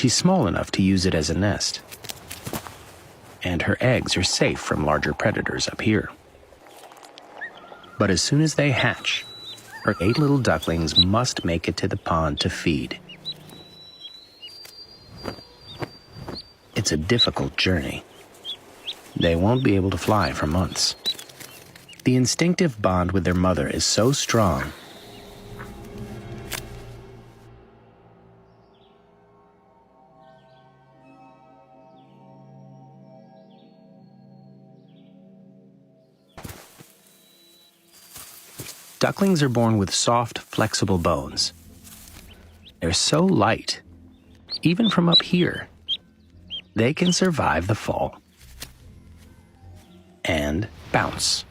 She's small enough to use it as a nest, and her eggs are safe from larger predators up here. But as soon as they hatch, her 8 little ducklings must make it to the pond to feed. It's a difficult journey. They won't be able to fly for months. The instinctive bond with their mother is so strong ducklings are born with soft, flexible bones. They're so light, even from up here, they can survive the fall and bounce.